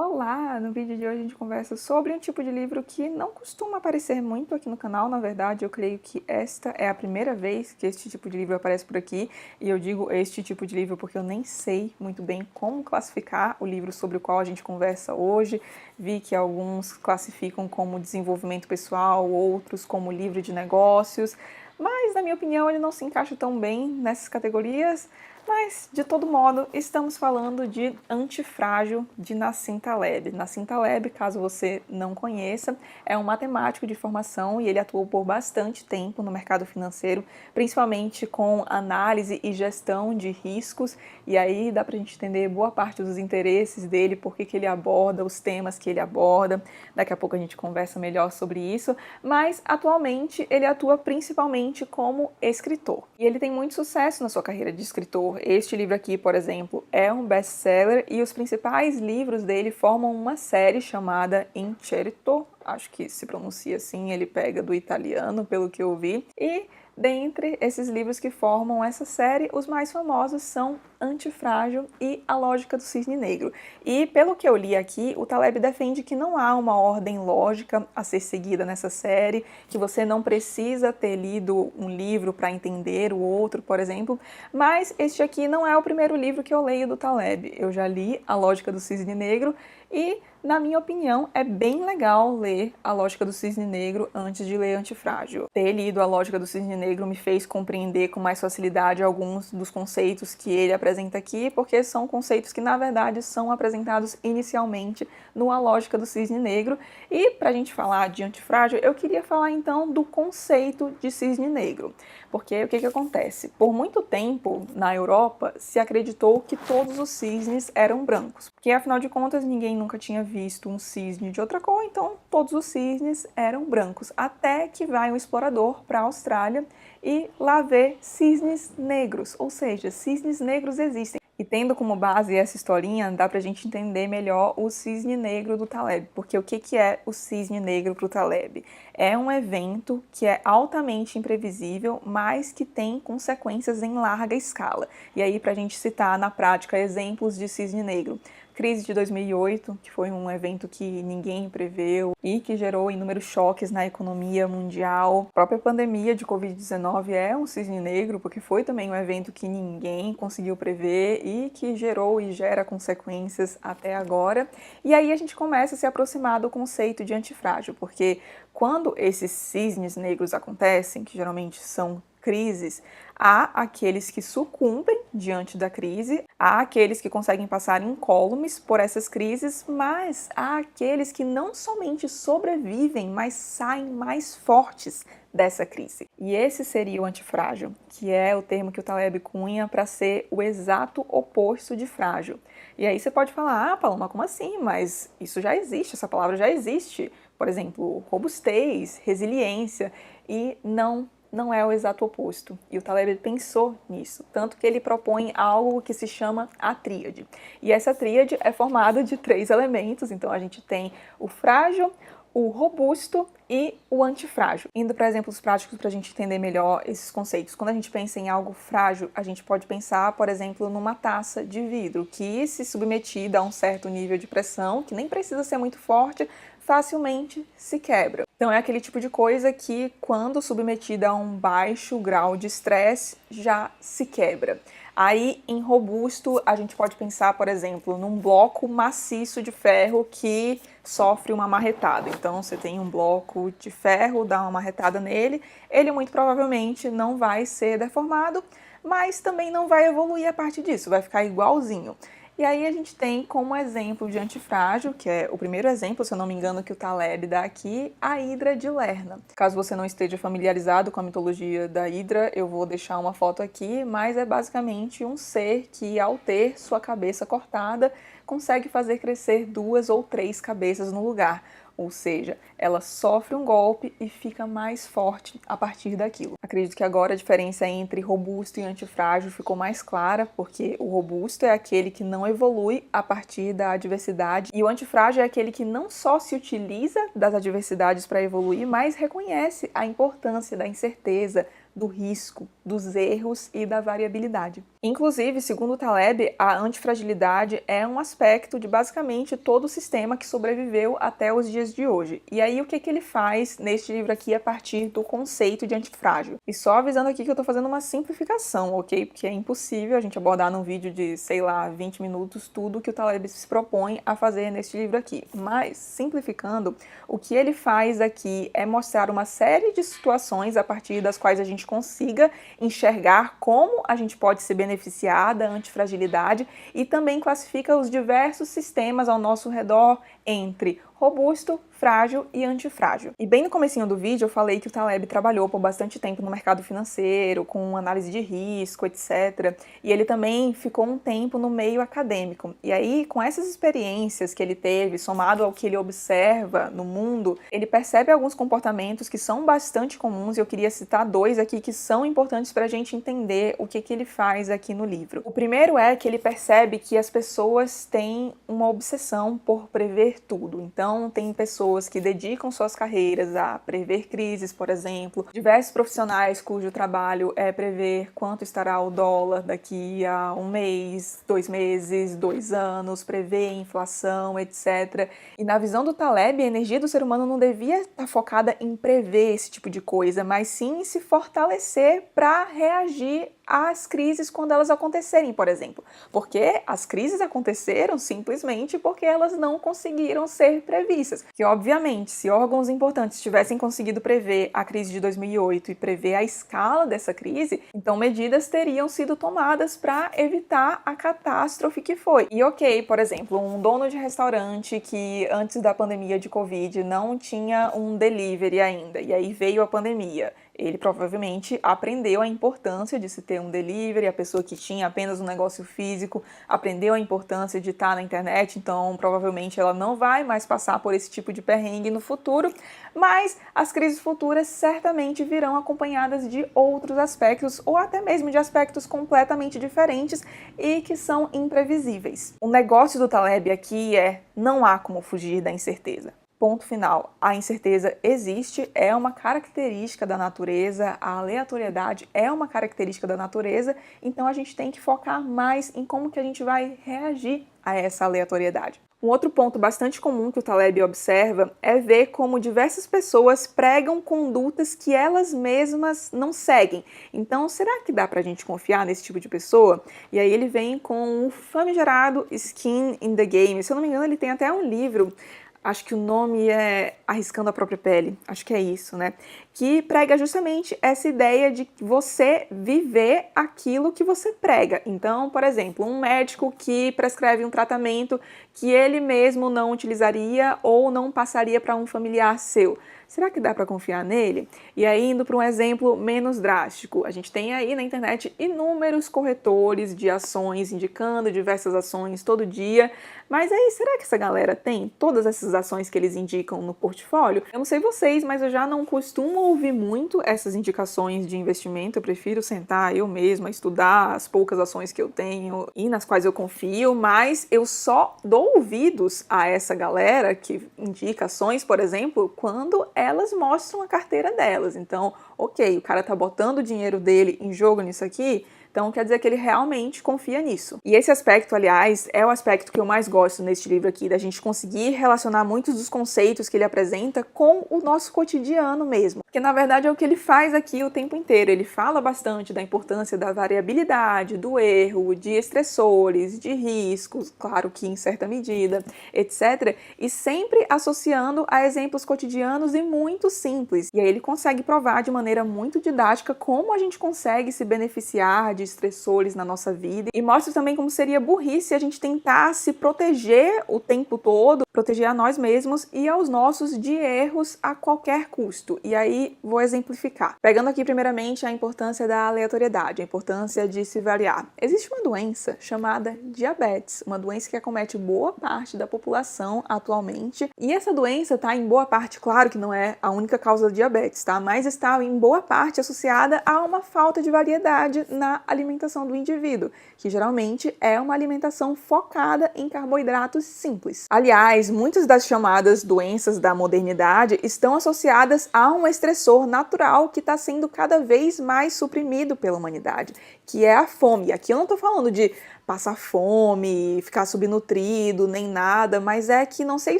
Olá! No vídeo de hoje a gente conversa sobre um tipo de livro que não costuma aparecer muito aqui no canal. Na verdade, eu creio que esta é a primeira vez que este tipo de livro aparece por aqui. E eu digo este tipo de livro porque eu nem sei muito bem como classificar o livro sobre o qual a gente conversa hoje. Vi que alguns classificam como desenvolvimento pessoal, outros como livro de negócios. Mas, na minha opinião, ele não se encaixa tão bem nessas categorias. Mas, de todo modo, estamos falando de Antifrágil, de Nassim Taleb. Nassim Taleb, caso você não conheça, é um matemático de formação e ele atuou por bastante tempo no mercado financeiro, principalmente com análise e gestão de riscos, e aí dá pra gente entender boa parte dos interesses dele, por que ele aborda os temas que ele aborda. Daqui a pouco a gente conversa melhor sobre isso, mas atualmente ele atua principalmente como escritor. E ele tem muito sucesso na sua carreira de escritor. Este livro aqui, por exemplo, é um best-seller e os principais livros dele formam uma série chamada Incerto, acho que se pronuncia assim, ele pega do italiano, pelo que eu vi, e dentre esses livros que formam essa série, os mais famosos são Antifrágil e A Lógica do Cisne Negro. E pelo que eu li aqui, o Taleb defende que não há uma ordem lógica a ser seguida nessa série, que você não precisa ter lido um livro para entender o outro, por exemplo, mas este aqui não é o primeiro livro que eu leio do Taleb. Eu já li A Lógica do Cisne Negro e, na minha opinião, é bem legal ler A Lógica do Cisne Negro antes de ler Antifrágil. Ter lido A Lógica do Cisne Negro me fez compreender com mais facilidade alguns dos conceitos que ele apresenta aqui, porque são conceitos que, na verdade, são apresentados inicialmente no A Lógica do Cisne Negro. E, para a gente falar de Antifrágil, eu queria falar, então, do conceito de cisne negro. Porque o que acontece? Por muito tempo, na Europa, se acreditou que todos os cisnes eram brancos. Porque, afinal de contas, ninguém nunca tinha visto um cisne de outra cor, então todos os cisnes eram brancos. Até que vai um explorador para a Austrália e lá vê cisnes negros, ou seja, cisnes negros existem. E tendo como base essa historinha, dá pra gente entender melhor o cisne negro do Taleb. Porque o que é o cisne negro pro Taleb? É um evento que é altamente imprevisível, mas que tem consequências em larga escala. E aí, pra gente citar na prática exemplos de cisne negro. Crise de 2008, que foi um evento que ninguém preveu e que gerou inúmeros choques na economia mundial. A própria pandemia de Covid-19 é um cisne negro, porque foi também um evento que ninguém conseguiu prever e que gerou e gera consequências até agora. E aí a gente começa a se aproximar do conceito de antifrágil, porque quando esses cisnes negros acontecem, que geralmente são crises, há aqueles que sucumbem diante da crise, há aqueles que conseguem passar incólumes por essas crises, mas há aqueles que não somente sobrevivem, mas saem mais fortes dessa crise. E esse seria o antifrágil, que é o termo que o Taleb cunha para ser o exato oposto de frágil. E aí você pode falar, Paloma, como assim? Mas isso já existe, essa palavra já existe. Por exemplo, robustez, resiliência, e não é o exato oposto. E o Taleb pensou nisso, tanto que ele propõe algo que se chama a tríade. E essa tríade é formada de 3 elementos, então a gente tem o frágil, o robusto e o antifrágil. Indo para exemplos práticos para a gente entender melhor esses conceitos. Quando a gente pensa em algo frágil, a gente pode pensar, por exemplo, numa taça de vidro, que se submetida a um certo nível de pressão, que nem precisa ser muito forte, facilmente se quebra. Então é aquele tipo de coisa que, quando submetida a um baixo grau de estresse, já se quebra. Aí, em robusto, a gente pode pensar, por exemplo, num bloco maciço de ferro que sofre uma marretada. Então, você tem um bloco de ferro, dá uma marretada nele, ele muito provavelmente não vai ser deformado, mas também não vai evoluir a partir disso, vai ficar igualzinho. E aí a gente tem como exemplo de antifrágil, que é o primeiro exemplo, se eu não me engano, que o Taleb dá aqui, a Hidra de Lerna. Caso você não esteja familiarizado com a mitologia da Hidra, eu vou deixar uma foto aqui, mas é basicamente um ser que, ao ter sua cabeça cortada, consegue fazer crescer 2 ou 3 cabeças no lugar. Ou seja, ela sofre um golpe e fica mais forte a partir daquilo. Acredito que agora a diferença entre robusto e antifrágil ficou mais clara, porque o robusto é aquele que não evolui a partir da adversidade, e o antifrágil é aquele que não só se utiliza das adversidades para evoluir, mas reconhece a importância da incerteza, do risco, dos erros e da variabilidade. Inclusive, segundo Taleb, a antifragilidade é um aspecto de basicamente todo o sistema que sobreviveu até os dias de hoje. E aí, o que ele faz neste livro aqui a partir do conceito de antifrágil? E só avisando aqui que eu tô fazendo uma simplificação, ok? Porque é impossível a gente abordar num vídeo de, sei lá, 20 minutos tudo que o Taleb se propõe a fazer neste livro aqui. Mas, simplificando, o que ele faz aqui é mostrar uma série de situações a partir das quais a gente consiga enxergar como a gente pode se beneficiar da antifragilidade e também classifica os diversos sistemas ao nosso redor entre robusto, frágil e antifrágil. E bem no comecinho do vídeo eu falei que o Taleb trabalhou por bastante tempo no mercado financeiro, com análise de risco, etc. E ele também ficou um tempo no meio acadêmico. E aí, com essas experiências que ele teve, somado ao que ele observa no mundo, ele percebe alguns comportamentos que são bastante comuns, e eu queria citar dois aqui que são importantes para a gente entender o que ele faz aqui no livro. O primeiro é que ele percebe que as pessoas têm uma obsessão por prever tudo. Então, tem pessoas que dedicam suas carreiras a prever crises, por exemplo. Diversos profissionais cujo trabalho é prever quanto estará o dólar daqui a um mês, 2 meses, 2 anos, prever inflação, etc. E na visão do Taleb, a energia do ser humano não devia estar focada em prever esse tipo de coisa, mas sim em se fortalecer para reagir às crises quando elas acontecerem, por exemplo. Porque as crises aconteceram simplesmente porque elas não conseguiram ser previstas. Que, obviamente, se órgãos importantes tivessem conseguido prever a crise de 2008 e prever a escala dessa crise, então medidas teriam sido tomadas para evitar a catástrofe que foi. E ok, por exemplo, um dono de restaurante que antes da pandemia de Covid não tinha um delivery ainda, e aí veio a pandemia. Ele provavelmente aprendeu a importância de se ter um delivery, a pessoa que tinha apenas um negócio físico aprendeu a importância de estar na internet, então provavelmente ela não vai mais passar por esse tipo de perrengue no futuro, mas as crises futuras certamente virão acompanhadas de outros aspectos ou até mesmo de aspectos completamente diferentes e que são imprevisíveis. O negócio do Taleb aqui é: não há como fugir da incerteza. Ponto final. A incerteza existe, é uma característica da natureza, a aleatoriedade é uma característica da natureza, então a gente tem que focar mais em como que a gente vai reagir a essa aleatoriedade. Um outro ponto bastante comum que o Taleb observa é ver como diversas pessoas pregam condutas que elas mesmas não seguem. Então, será que dá pra gente confiar nesse tipo de pessoa? E aí ele vem com o famigerado Skin in the Game. Se eu não me engano, ele tem até um livro. Acho que o nome é Arriscando a Própria Pele, acho que é isso, né? Que prega justamente essa ideia de você viver aquilo que você prega. Então, por exemplo, um médico que prescreve um tratamento que ele mesmo não utilizaria ou não passaria para um familiar seu. Será que dá para confiar nele? E aí, indo para um exemplo menos drástico, a gente tem aí na internet inúmeros corretores de ações indicando diversas ações todo dia, mas aí, será que essa galera tem todas essas ações que eles indicam no portfólio? Eu não sei vocês, mas eu já não costumo ouvir muito essas indicações de investimento. Eu prefiro sentar eu mesma, estudar as poucas ações que eu tenho e nas quais eu confio, mas eu só dou ouvidos a essa galera que indica ações, por exemplo, quando elas mostram a carteira delas. Então, ok, o cara tá botando o dinheiro dele em jogo nisso aqui, então quer dizer que ele realmente confia nisso. E esse aspecto, aliás, é o aspecto que eu mais gosto neste livro aqui, da gente conseguir relacionar muitos dos conceitos que ele apresenta com o nosso cotidiano mesmo. Porque na verdade é o que ele faz aqui o tempo inteiro. Ele fala bastante da importância da variabilidade, do erro, de estressores, de riscos, claro que em certa medida, etc. E sempre associando a exemplos cotidianos e muito simples. E aí ele consegue provar de maneira muito didática como a gente consegue se beneficiar de estressores na nossa vida, e mostra também como seria burrice a gente tentar se proteger o tempo todo, proteger a nós mesmos e aos nossos de erros a qualquer custo. E aí vou exemplificar. Pegando aqui primeiramente a importância da aleatoriedade, a importância de se variar. Existe uma doença chamada diabetes, uma doença que acomete boa parte da população atualmente, e essa doença está em boa parte, claro que não é a única causa do diabetes, tá? Mas está em boa parte associada a uma falta de variedade na alimentação do indivíduo, que geralmente é uma alimentação focada em carboidratos simples. Aliás, muitas das chamadas doenças da modernidade estão associadas a um estressor natural que está sendo cada vez mais suprimido pela humanidade, que é a fome. Aqui eu não estou falando de passar fome, ficar subnutrido, nem nada, mas é que não sei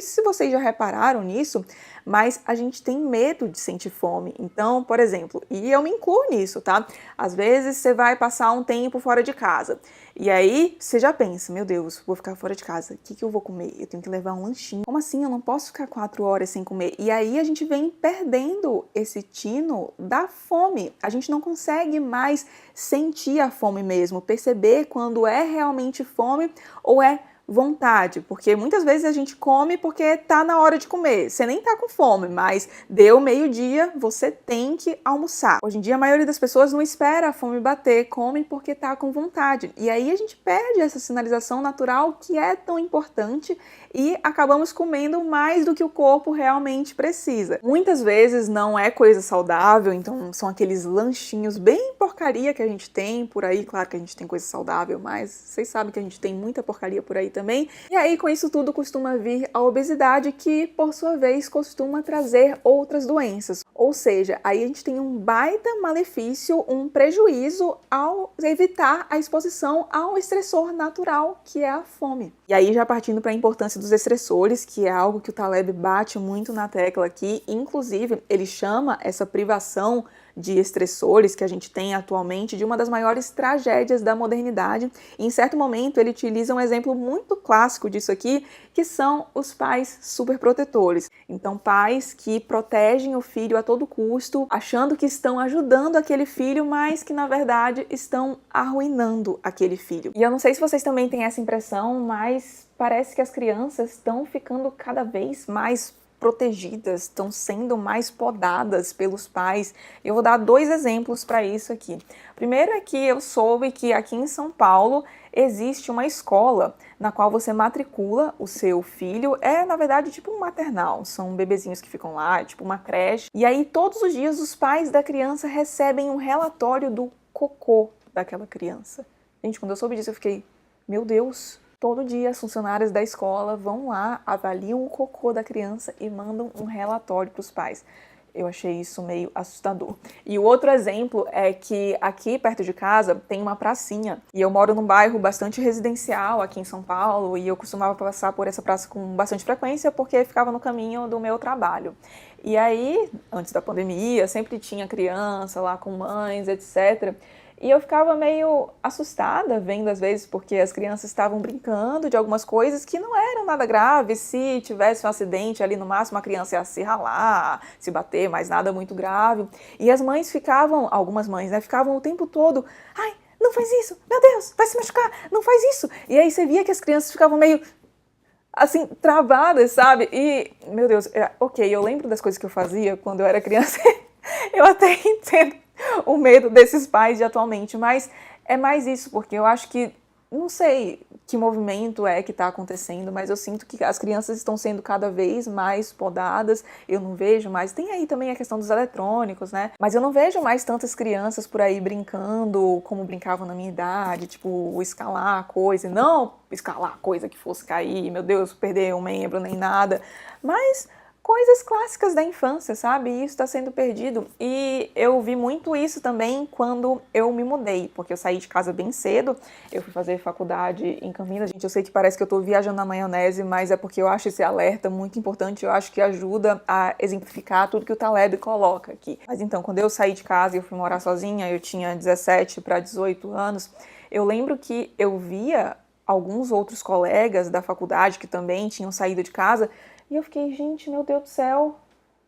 se vocês já repararam nisso, mas a gente tem medo de sentir fome. Então, por exemplo, e eu me incluo nisso, tá? Às vezes você vai passar um tempo fora de casa e aí você já pensa, meu Deus, vou ficar fora de casa, o que eu vou comer? Eu tenho que levar um lanchinho. Como assim? Eu não posso ficar 4 horas sem comer. E aí a gente vem perdendo esse tino da fome. A gente não consegue mais sentir a fome mesmo, perceber quando é realmente fome ou é vontade, porque muitas vezes a gente come porque tá na hora de comer. Você nem tá com fome, mas deu meio-dia, você tem que almoçar. Hoje em dia a maioria das pessoas não espera a fome bater, come porque tá com vontade. E aí a gente perde essa sinalização natural que é tão importante e acabamos comendo mais do que o corpo realmente precisa. Muitas vezes não é coisa saudável, então são aqueles lanchinhos bem porcaria que a gente tem por aí. Claro que a gente tem coisa saudável, mas vocês sabem que a gente tem muita porcaria por aí também. E aí com isso tudo costuma vir a obesidade, que por sua vez costuma trazer outras doenças. Ou seja, aí a gente tem um baita malefício, um prejuízo ao evitar a exposição ao estressor natural, que é a fome. E aí já partindo para a importância dos estressores, que é algo que o Taleb bate muito na tecla aqui, inclusive ele chama essa privação de estressores que a gente tem atualmente de uma das maiores tragédias da modernidade. E em certo momento ele utiliza um exemplo muito clássico disso aqui, que são os pais superprotetores. Então, pais que protegem o filho a todo custo, achando que estão ajudando aquele filho, mas que na verdade estão arruinando aquele filho. E eu não sei se vocês também têm essa impressão, mas parece que as crianças estão ficando cada vez mais protegidas, estão sendo mais podadas pelos pais. Eu vou dar 2 exemplos para isso aqui. Primeiro é que eu soube que aqui em São Paulo existe uma escola na qual você matricula o seu filho. É, na verdade, tipo um maternal. São bebezinhos que ficam lá, tipo uma creche. E aí, todos os dias, os pais da criança recebem um relatório do cocô daquela criança. Gente, quando eu soube disso, eu fiquei, meu Deus. Todo dia as funcionárias da escola vão lá, avaliam o cocô da criança e mandam um relatório para os pais. Eu achei isso meio assustador. E o outro exemplo é que aqui perto de casa tem uma pracinha. E eu moro num bairro bastante residencial aqui em São Paulo e eu costumava passar por essa praça com bastante frequência porque ficava no caminho do meu trabalho. E aí, antes da pandemia, sempre tinha criança lá com mães, etc. E eu ficava meio assustada vendo às vezes, porque as crianças estavam brincando de algumas coisas que não eram nada grave. Se tivesse um acidente ali, no máximo a criança ia se ralar, se bater, mas nada muito grave. E as mães ficavam, algumas mães, né, ficavam o tempo todo, ai, não faz isso, meu Deus, vai se machucar, não faz isso. E aí você via que as crianças ficavam meio assim, travadas, sabe? E, meu Deus, ok, eu lembro das coisas que eu fazia quando eu era criança, eu até entendo o medo desses pais de atualmente, mas é mais isso, porque eu acho que, não sei que movimento é que está acontecendo, mas eu sinto que as crianças estão sendo cada vez mais podadas, eu não vejo mais, tem aí também a questão dos eletrônicos, né, mas eu não vejo mais tantas crianças por aí brincando como brincavam na minha idade, tipo, escalar a coisa, não escalar a coisa que fosse cair, meu Deus, perder um membro nem nada, mas coisas clássicas da infância, sabe? E isso está sendo perdido. E eu vi muito isso também quando eu me mudei, porque eu saí de casa bem cedo, eu fui fazer faculdade em Campinas. Gente, eu sei que parece que eu tô viajando na maionese, mas é porque eu acho esse alerta muito importante, eu acho que ajuda a exemplificar tudo que o Taleb coloca aqui. Mas então, quando eu saí de casa e eu fui morar sozinha, eu tinha 17 para 18 anos, eu lembro que eu via alguns outros colegas da faculdade que também tinham saído de casa. E eu fiquei, gente, meu Deus do céu,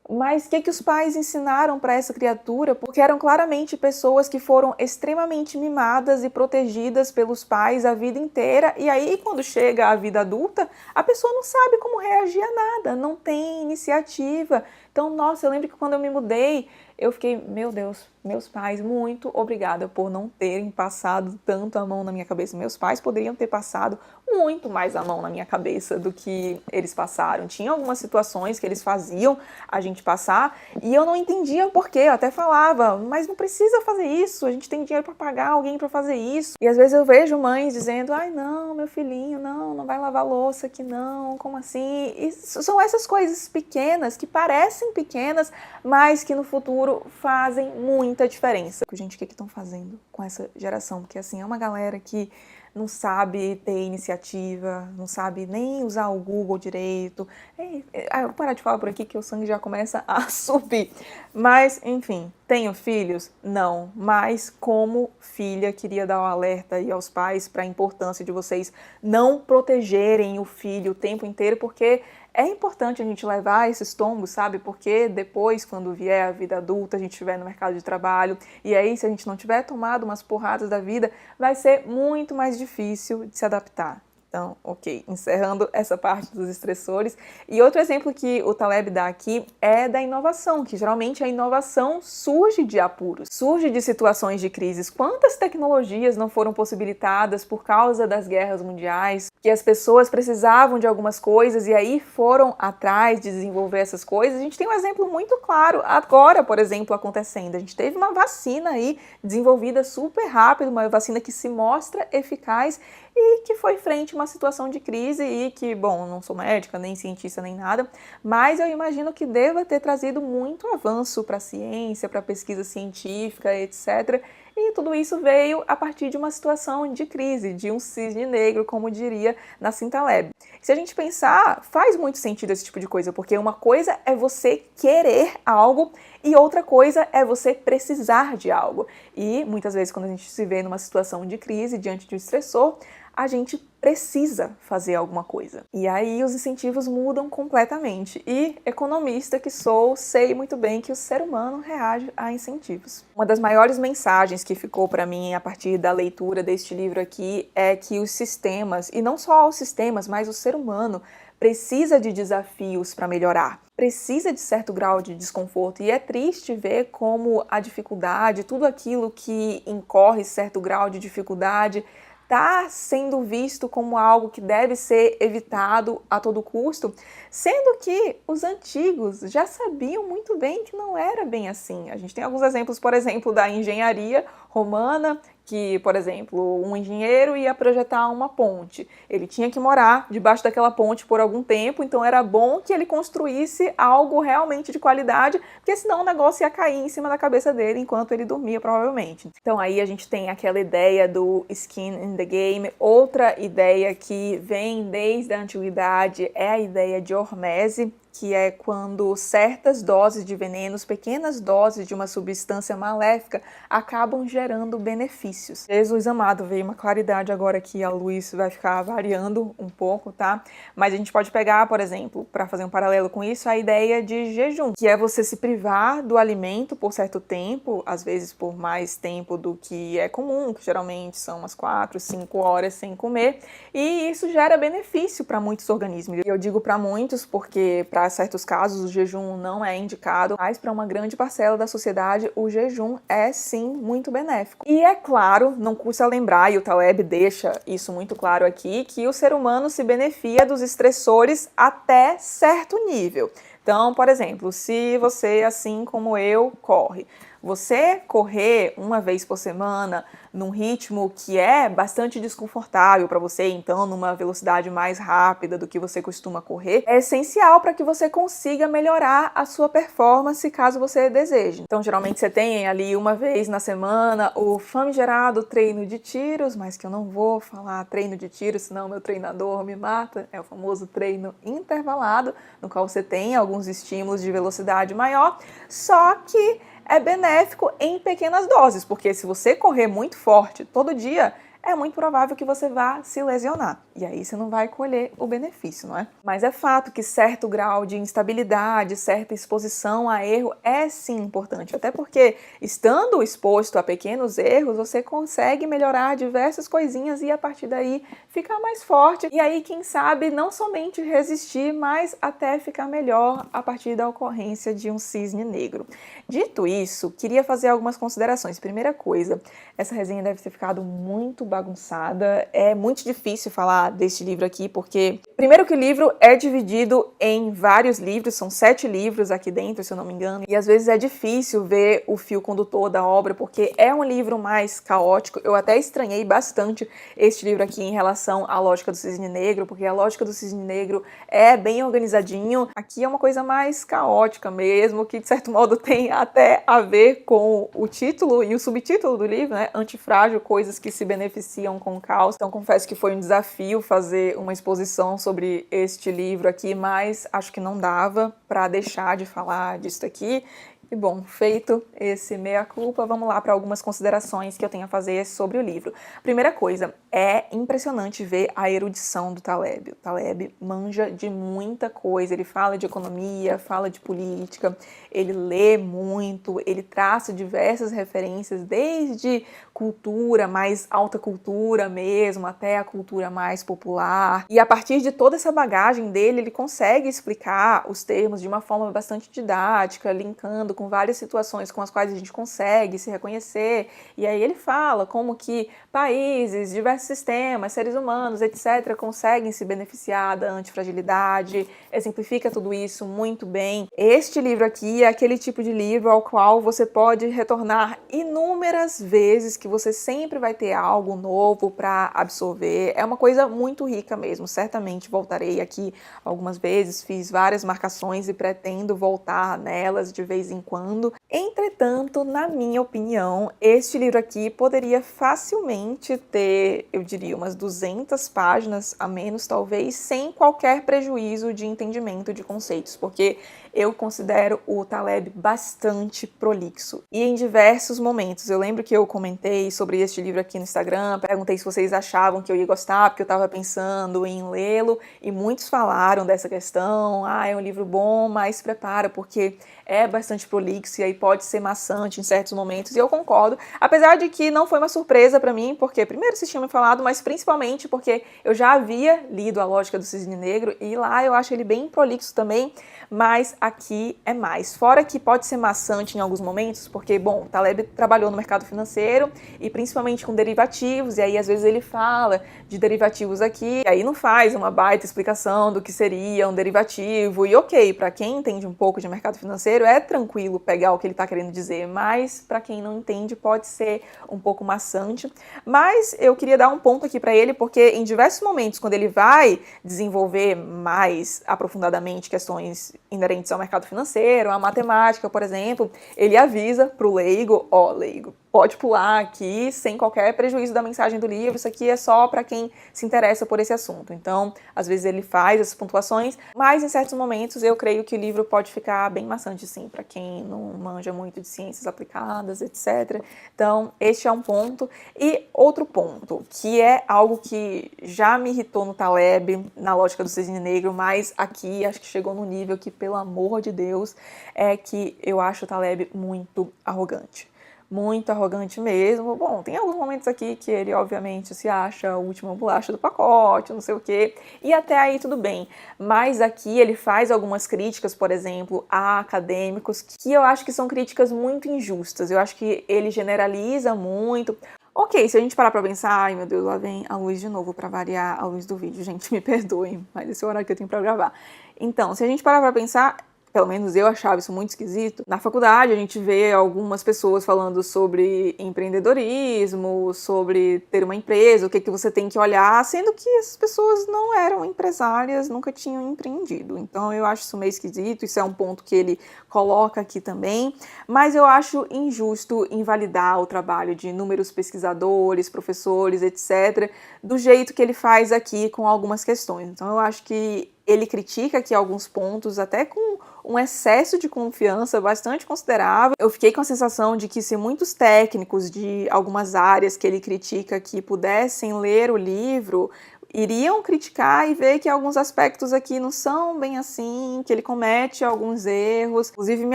mas o que os pais ensinaram para essa criatura? Porque eram claramente pessoas que foram extremamente mimadas e protegidas pelos pais a vida inteira. E aí, quando chega a vida adulta, a pessoa não sabe como reagir a nada, não tem iniciativa. Então, nossa, eu lembro que quando eu me mudei, eu fiquei, meu Deus, meus pais, muito obrigada por não terem passado tanto a mão na minha cabeça. Meus pais poderiam ter passado muito mais a mão na minha cabeça do que eles passaram. Tinha algumas situações que eles faziam a gente passar e eu não entendia o porquê. Eu até falava, mas não precisa fazer isso, a gente tem dinheiro para pagar alguém para fazer isso. E às vezes eu vejo mães dizendo, ai não, meu filhinho, não vai lavar louça aqui não, como assim? E são essas coisas pequenas que parecem pequenas, mas que no futuro fazem muita diferença. Gente, o que estão fazendo com essa geração? Porque assim, é uma galera que não sabe ter iniciativa, não sabe nem usar o Google direito. Eu vou parar de falar por aqui que o sangue já começa a subir. Mas, enfim, tenho filhos? Não. Mas, como filha, queria dar um alerta aí aos pais para a importância de vocês não protegerem o filho o tempo inteiro, porque é importante a gente levar esses tombos, sabe? Porque depois, quando vier a vida adulta, a gente estiver no mercado de trabalho, e aí se a gente não tiver tomado umas porradas da vida, vai ser muito mais difícil de se adaptar. Então, ok, encerrando essa parte dos estressores. E outro exemplo que o Taleb dá aqui é da inovação, que geralmente a inovação surge de apuros, surge de situações de crises. Quantas tecnologias não foram possibilitadas por causa das guerras mundiais, que as pessoas precisavam de algumas coisas e aí foram atrás de desenvolver essas coisas? A gente tem um exemplo muito claro agora, por exemplo, acontecendo. A gente teve uma vacina aí desenvolvida super rápido, uma vacina que se mostra eficaz e que foi frente a uma situação de crise e que, bom, não sou médica, nem cientista, nem nada, mas eu imagino que deva ter trazido muito avanço para a ciência, para a pesquisa científica, etc. E tudo isso veio a partir de uma situação de crise, de um cisne negro, como diria Nassim Taleb. Se a gente pensar, faz muito sentido esse tipo de coisa, porque uma coisa é você querer algo e outra coisa é você precisar de algo. E muitas vezes quando a gente se vê numa situação de crise, diante de um estressor, a gente precisa fazer alguma coisa. E aí os incentivos mudam completamente. E, economista que sou, sei muito bem que o ser humano reage a incentivos. Uma das maiores mensagens que ficou para mim a partir da leitura deste livro aqui é que os sistemas, e não só os sistemas, mas o ser humano, precisa de desafios para melhorar, precisa de certo grau de desconforto, e é triste ver como a dificuldade, tudo aquilo que incorre certo grau de dificuldade, está sendo visto como algo que deve ser evitado a todo custo, sendo que os antigos já sabiam muito bem que não era bem assim. A gente tem alguns exemplos, por exemplo, da engenharia romana, que, por exemplo, um engenheiro ia projetar uma ponte. Ele tinha que morar debaixo daquela ponte por algum tempo, então era bom que ele construísse algo realmente de qualidade, porque senão o negócio ia cair em cima da cabeça dele enquanto ele dormia, provavelmente. Então aí a gente tem aquela ideia do skin in the game. Outra ideia que vem desde a antiguidade é a ideia de hormese, que é quando certas doses de venenos, pequenas doses de uma substância maléfica, acabam gerando benefícios. Jesus amado, veio uma claridade agora que a luz vai ficar variando um pouco, tá? Mas a gente pode pegar, por exemplo, para fazer um paralelo com isso, a ideia de jejum, que é você se privar do alimento por certo tempo, às vezes por mais tempo do que é comum, que geralmente são umas 4, 5 horas sem comer, e isso gera benefício para muitos organismos. E eu digo para muitos porque, para certos casos, o jejum não é indicado, mas para uma grande parcela da sociedade, o jejum é sim muito benéfico. E é claro, não custa lembrar, e o Taleb deixa isso muito claro aqui, que o ser humano se beneficia dos estressores até certo nível. Então, por exemplo, se você, assim como eu, corre, você correr uma vez por semana num ritmo que é bastante desconfortável para você, então numa velocidade mais rápida do que você costuma correr, é essencial para que você consiga melhorar a sua performance caso você deseje. Então geralmente você tem ali uma vez na semana o famigerado treino de tiros, mas que eu não vou falar treino de tiros, senão meu treinador me mata, é o famoso treino intervalado, no qual você tem alguns estímulos de velocidade maior, só que é benéfico em pequenas doses, porque se você correr muito forte todo dia, é muito provável que você vá se lesionar. E aí você não vai colher o benefício, não é? Mas é fato que certo grau de instabilidade, certa exposição a erro é sim importante. Até porque, estando exposto a pequenos erros, você consegue melhorar diversas coisinhas e a partir daí ficar mais forte. E aí, quem sabe, não somente resistir, mas até ficar melhor a partir da ocorrência de um cisne negro. Dito isso, queria fazer algumas considerações. Primeira coisa, essa resenha deve ter ficado muito bagunçada. É muito difícil falar deste livro aqui, porque primeiro que o livro é dividido em vários livros, são 7 livros aqui dentro, se eu não me engano, e às vezes é difícil ver o fio condutor da obra, porque é um livro mais caótico. Eu até estranhei bastante este livro aqui em relação à Lógica do Cisne Negro, porque a Lógica do Cisne Negro é bem organizadinho. Aqui é uma coisa mais caótica mesmo, que de certo modo tem até a ver com o título e o subtítulo do livro, né? Antifrágil, coisas que se beneficiam com o caos. Então confesso que foi um desafio fazer uma exposição sobre este livro aqui, mas acho que não dava para deixar de falar disso aqui. E bom, feito esse meia-culpa, vamos lá para algumas considerações que eu tenho a fazer sobre o livro. Primeira coisa, é impressionante ver a erudição do Taleb. O Taleb manja de muita coisa, ele fala de economia, fala de política, ele lê muito, ele traça diversas referências, desde cultura, mais alta cultura mesmo, até a cultura mais popular. E a partir de toda essa bagagem dele, ele consegue explicar os termos de uma forma bastante didática, linkando com várias situações com as quais a gente consegue se reconhecer. E aí ele fala como que países, diversos sistemas, seres humanos, etc., conseguem se beneficiar da antifragilidade, exemplifica tudo isso muito bem. Este livro aqui é aquele tipo de livro ao qual você pode retornar inúmeras vezes, que você sempre vai ter algo novo para absorver. É uma coisa muito rica mesmo. Certamente voltarei aqui algumas vezes, fiz várias marcações e pretendo voltar nelas de vez em quando. Entretanto, na minha opinião, este livro aqui poderia facilmente ter, eu diria, umas 200 páginas a menos, talvez, sem qualquer prejuízo de entendimento de conceitos, porque eu considero o Taleb bastante prolixo. E em diversos momentos, eu lembro que eu comentei sobre este livro aqui no Instagram, perguntei se vocês achavam que eu ia gostar, porque eu estava pensando em lê-lo, e muitos falaram dessa questão, é um livro bom, mas se prepara, porque é bastante prolixo e aí pode ser maçante em certos momentos, e eu concordo, apesar de que não foi uma surpresa para mim, porque primeiro vocês tinham me falado, mas principalmente porque eu já havia lido A Lógica do Cisne Negro, e lá eu acho ele bem prolixo também, mas aqui é mais. Fora que pode ser maçante em alguns momentos, porque, bom, Taleb trabalhou no mercado financeiro e principalmente com derivativos, e aí às vezes ele fala de derivativos aqui, e aí não faz uma baita explicação do que seria um derivativo, e ok, para quem entende um pouco de mercado financeiro é tranquilo pegar o que ele está querendo dizer, mas para quem não entende pode ser um pouco maçante. Mas eu queria dar um ponto aqui para ele, porque em diversos momentos, quando ele vai desenvolver mais aprofundadamente questões inerentes ao mercado financeiro, à matemática, por exemplo, ele avisa para o leigo, leigo, pode pular aqui sem qualquer prejuízo da mensagem do livro, isso aqui é só para quem se interessa por esse assunto. Então, às vezes ele faz essas pontuações, mas em certos momentos eu creio que o livro pode ficar bem maçante, sim, para quem não manja muito de ciências aplicadas, etc. Então, este é um ponto. E outro ponto, que é algo que já me irritou no Taleb, na Lógica do Cisne Negro, mas aqui acho que chegou no nível que, pelo amor de Deus, é que eu acho o Taleb muito arrogante. Muito arrogante mesmo. Bom, tem alguns momentos aqui que ele, obviamente, se acha a última bolacha do pacote, não sei o quê, e até aí tudo bem. Mas aqui ele faz algumas críticas, por exemplo, a acadêmicos, que eu acho que são críticas muito injustas. Eu acho que ele generaliza muito. Ok, se a gente parar pra pensar, ai meu Deus, lá vem a luz de novo pra variar a luz do vídeo, gente, me perdoem, mas esse é o horário que eu tenho pra gravar. Então, se a gente parar pra pensar, pelo menos eu achava isso muito esquisito. Na faculdade a gente vê algumas pessoas falando sobre empreendedorismo, sobre ter uma empresa, o que você tem que olhar, sendo que essas pessoas não eram empresárias, nunca tinham empreendido. Então eu acho isso meio esquisito, isso é um ponto que ele coloca aqui também, mas eu acho injusto invalidar o trabalho de inúmeros pesquisadores, professores, etc., do jeito que ele faz aqui com algumas questões. Então eu acho que ele critica aqui alguns pontos, até com um excesso de confiança bastante considerável. Eu fiquei com a sensação de que se muitos técnicos de algumas áreas que ele critica aqui pudessem ler o livro, iriam criticar e ver que alguns aspectos aqui não são bem assim, que ele comete alguns erros. Inclusive, me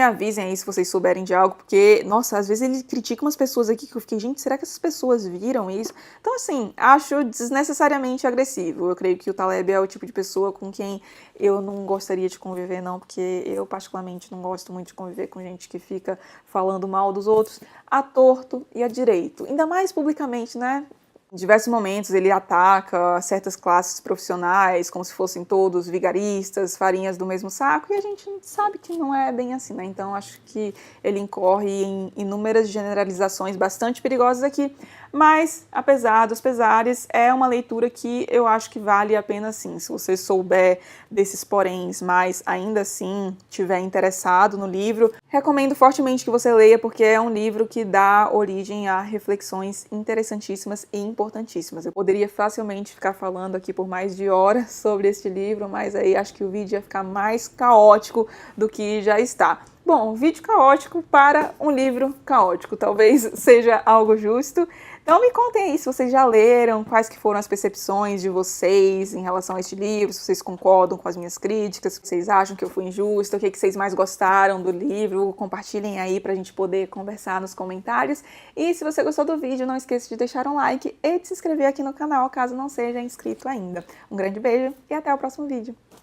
avisem aí se vocês souberem de algo, porque, nossa, às vezes ele critica umas pessoas aqui que eu fiquei, gente, será que essas pessoas viram isso? Então, assim, acho desnecessariamente agressivo. Eu creio que o Taleb é o tipo de pessoa com quem eu não gostaria de conviver, não, porque eu, particularmente, não gosto muito de conviver com gente que fica falando mal dos outros à torto e à direito. Ainda mais publicamente, né? Em diversos momentos ele ataca certas classes profissionais, como se fossem todos vigaristas, farinhas do mesmo saco, e a gente sabe que não é bem assim, né? Então acho que ele incorre em inúmeras generalizações bastante perigosas aqui, mas apesar dos pesares, é uma leitura que eu acho que vale a pena sim. Se você souber desses poréns, mas ainda assim tiver interessado no livro, recomendo fortemente que você leia, porque é um livro que dá origem a reflexões interessantíssimas e importantíssimas. Eu poderia facilmente ficar falando aqui por mais de horas sobre este livro, mas aí acho que o vídeo ia ficar mais caótico do que já está. Bom, vídeo caótico para um livro caótico, talvez seja algo justo. Então me contem aí se vocês já leram, quais que foram as percepções de vocês em relação a este livro, se vocês concordam com as minhas críticas, se vocês acham que eu fui injusta, o que vocês mais gostaram do livro, compartilhem aí pra gente poder conversar nos comentários. E se você gostou do vídeo, não esqueça de deixar um like e de se inscrever aqui no canal, caso não seja inscrito ainda. Um grande beijo e até o próximo vídeo.